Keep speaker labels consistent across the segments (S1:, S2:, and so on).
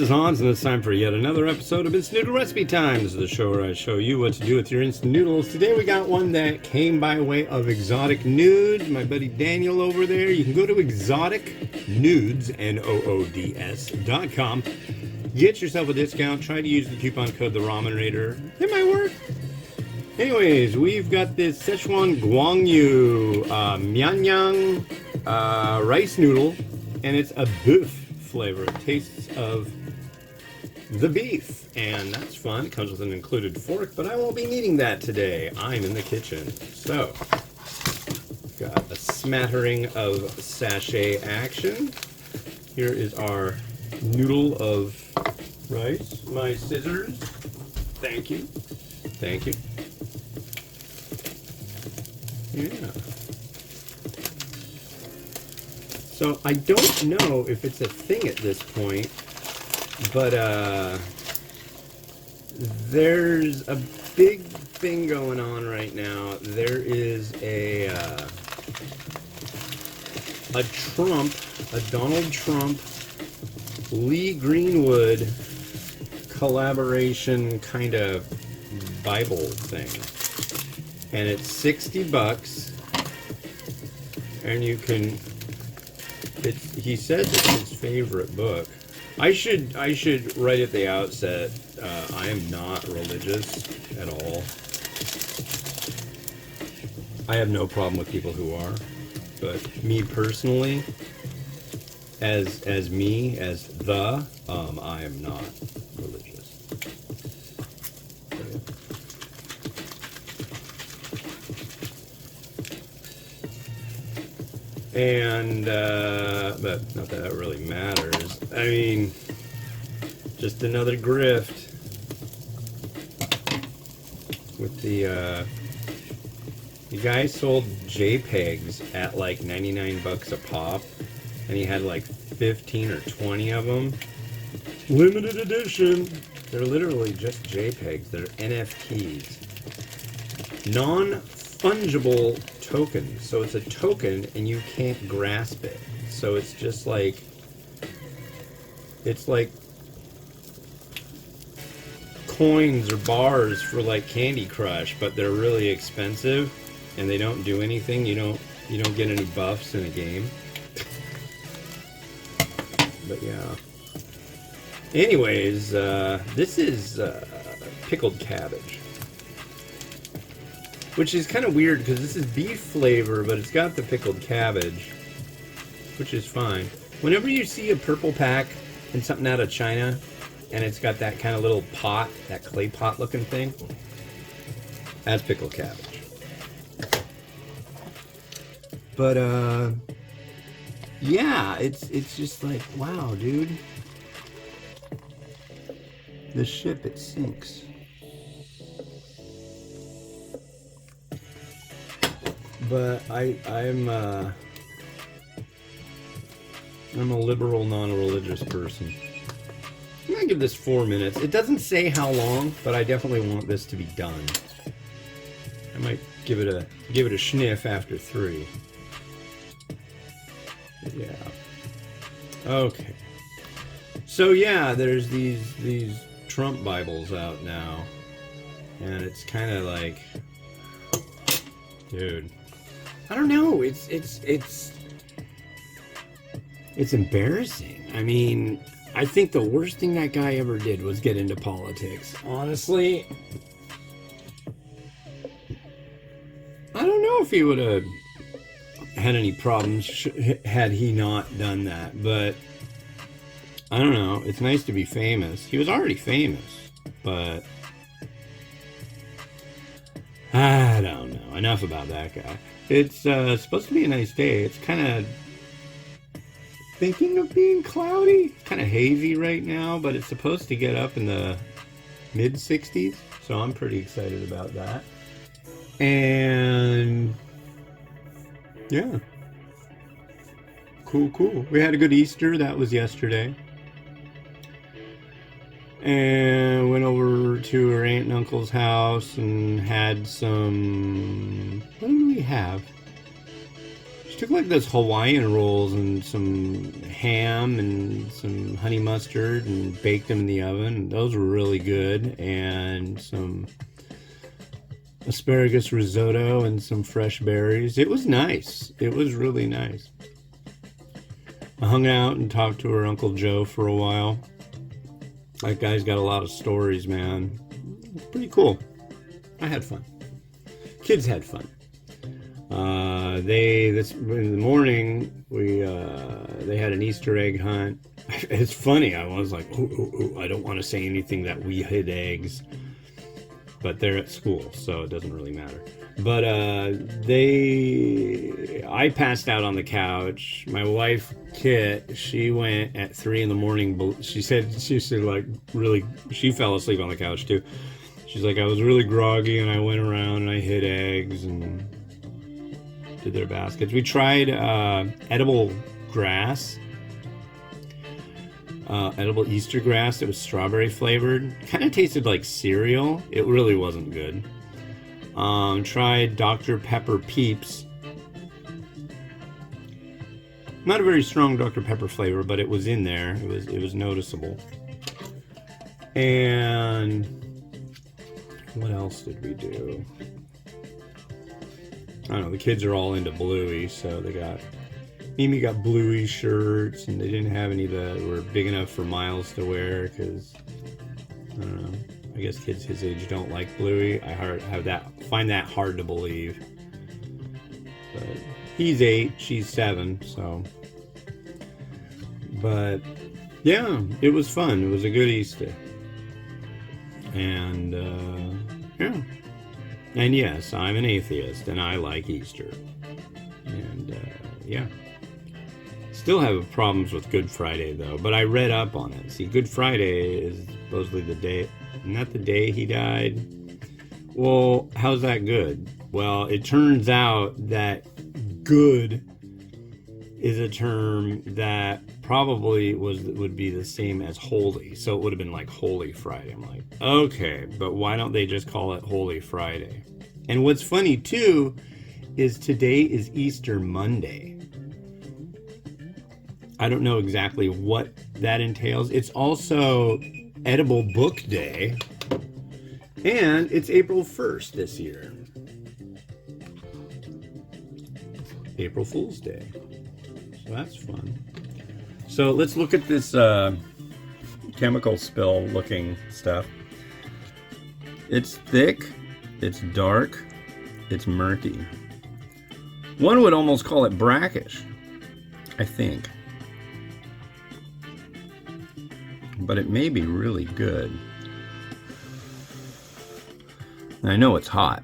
S1: is Hans, and it's time for yet another episode of Instant Noodle Recipe Time. This is the show where I show you what to do with your instant noodles. Today we got one that came by way of Exotic Noods. My buddy Daniel over there. You can go to exoticnoods, Noods.com. Get yourself a discount. Try to use the coupon code the Ramenrator. It might work. Anyways, we've got this Sichuan Guangyou Mian rice noodle, and it's a beef flavor. It tastes of the beef, and that's fun. It comes with an included fork, but I won't be needing that today. I'm in the kitchen. So, got a smattering of sachet action. Here is our noodle of rice. My scissors. Thank you. Thank you. Yeah. So I don't know if it's a thing at this point, but there's a big thing going on right now. There is a Donald Trump, Lee Greenwood collaboration kind of Bible thing. And it's $60, and you can. He says it's his favorite book. I should write at the outset. I am not religious at all. I have no problem with people who are, but me personally, as I am not religious. And, but not that it really matters. I mean, just another grift with the guy sold JPEGs at like 99 bucks a pop, and he had like 15 or 20 of them. Limited edition. They're literally just JPEGs. They're NFTs. Non-fungible tokens. So it's a token and you can't grasp it. So it's just like, it's like coins or bars for like Candy Crush, but they're really expensive and they don't do anything. You don't get any buffs in a game. But yeah. Anyways, this is pickled cabbage. Which is kind of weird because this is beef flavor, but it's got the pickled cabbage, which is fine. Whenever you see a purple pack and something out of China, and it's got that kind of little pot, that clay pot looking thing, that's pickled cabbage. But yeah, it's just like, wow, dude, the ship, it sinks. But I'm a liberal, non-religious person. I'm gonna give this 4 minutes. It doesn't say how long, but I definitely want this to be done. I might give it a sniff after 3. Yeah. Okay. So yeah, there's these Trump Bibles out now, and it's kind of like, dude. I don't know. It's embarrassing. I mean, I think the worst thing that guy ever did was get into politics. Honestly, I don't know if he would have had any problems had he not done that. But I don't know. It's nice to be famous. He was already famous, but I don't know. Enough about that guy. It's supposed to be a nice day. It's kind of thinking of being cloudy. Kind of hazy right now, but it's supposed to get up in the mid-60s. So I'm pretty excited about that. And yeah. Cool. We had a good Easter. That was yesterday. And went over to her aunt and uncle's house and had some... What did we have? Just took like those Hawaiian rolls and some ham and some honey mustard and baked them in the oven. Those were really good. And some asparagus risotto and some fresh berries. It was nice. It was really nice. I hung out and talked to her Uncle Joe for a while. That guy's got a lot of stories, man. It's pretty cool. I had fun. Kids had fun. In the morning they had an Easter egg hunt. It's funny. I was like, ooh, I don't want to say anything that we hid eggs, but they're at school, so it doesn't really matter. But I passed out on the couch. My wife Kit, she went at 3 a.m. She said like really, she fell asleep on the couch too. She's like, I was really groggy and I went around and I hid eggs and did their baskets. We tried edible grass, edible Easter grass. It was strawberry flavored. Kind of tasted like cereal. It really wasn't good. Tried Dr. Pepper Peeps. Not a very strong Dr. Pepper flavor, but it was in there. It was noticeable. And what else did we do? I don't know, the kids are all into Bluey, so Mimi got Bluey shirts, and they didn't have any that were big enough for Miles to wear, because, I don't know, I guess kids his age don't like Bluey. Find that hard to believe. But he's 8, she's 7, so. But, yeah, it was fun. It was a good Easter. And, yeah. And yes, I'm an atheist, and I like Easter. And, yeah. Still have problems with Good Friday, though, but I read up on it. See, Good Friday is supposedly the day, not the day he died. Well, how's that good? Well, it turns out that good is a term that probably would be the same as holy. So it would have been like Holy Friday. I'm like, okay, but why don't they just call it Holy Friday? And what's funny too is today is Easter Monday. I don't know exactly what that entails. It's also Edible Book Day, and it's April 1st this year. April Fool's Day. So that's fun. So let's look at this chemical spill looking stuff. It's thick, it's dark, it's murky. One would almost call it brackish, I think. But it may be really good. And I know it's hot,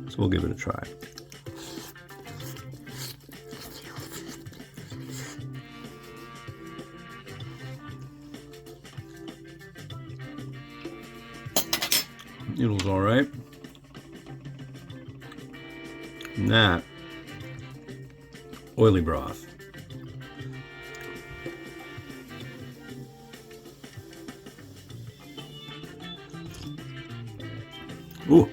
S1: so we'll give it a try. Noodle's all right. And that oily broth. Ooh.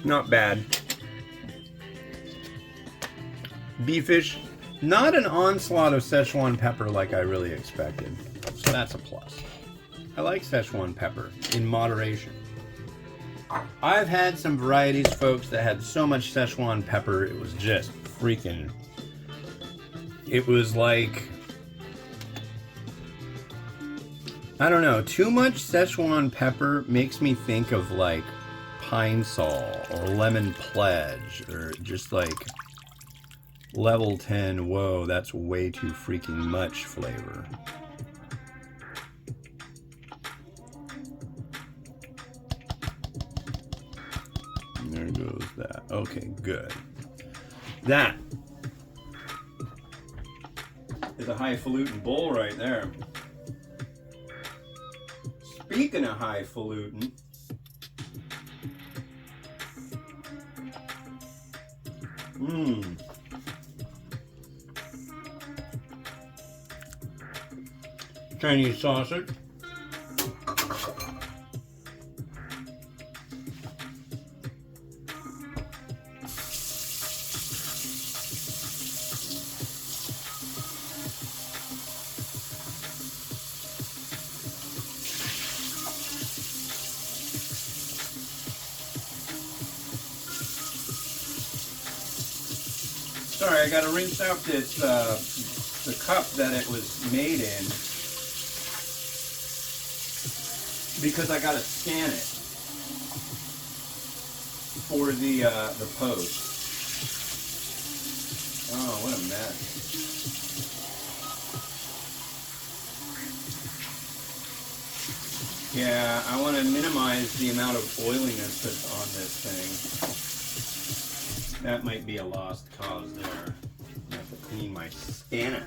S1: Not bad. Beefish. Not an onslaught of Sichuan pepper like I really expected. So that's a plus. I like Sichuan pepper in moderation. I've had some varieties, folks, that had so much Sichuan pepper, it was just freaking... It was like... I don't know, too much Sichuan pepper makes me think of like Pine Sol or Lemon Pledge or just like level 10, whoa, that's way too freaking much flavor. And there goes that. Okay, good. That is a highfalutin bowl right there. Speaking of highfalutin, Chinese sausage, sorry, I gotta rinse out this, the cup that it was made in, because I gotta scan it for the post. Oh, what a mess. Yeah, I want to minimize the amount of oiliness that's on this thing. That might be a lost cause there. I have to clean my scanner.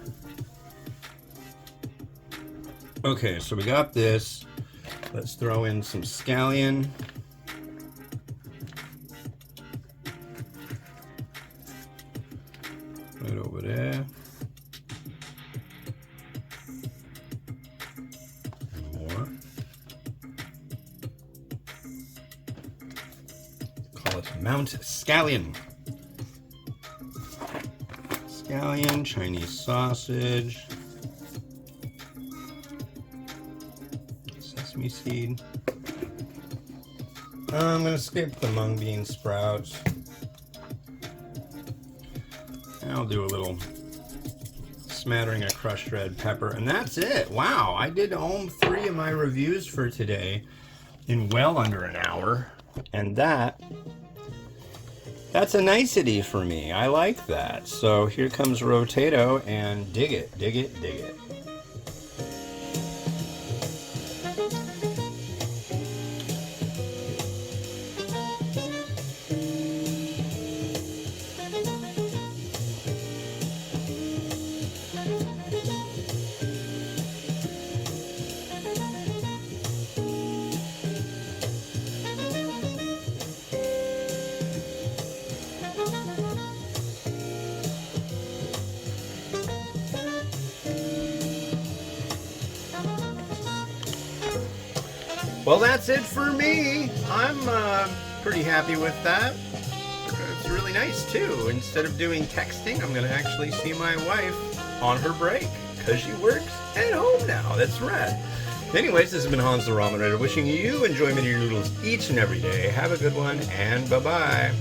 S1: Okay, so we got this. Let's throw in some scallion. Right over there. More. Call it Mount Scallion. Scallion, Chinese sausage, sesame seed. I'm going to skip the mung bean sprouts. And I'll do a little smattering of crushed red pepper, and that's it. Wow, I did all 3 of my reviews for today in well under an hour, and that's a nicety for me. I like that. So here comes Rotato, and dig it, dig it, dig it. Well, that's it for me. I'm pretty happy with that. It's really nice, too. Instead of doing texting, I'm going to actually see my wife on her break, because she works at home now. That's rad. Anyways, this has been Hans the Ramen Writer, wishing you enjoyment of your noodles each and every day. Have a good one, and bye-bye.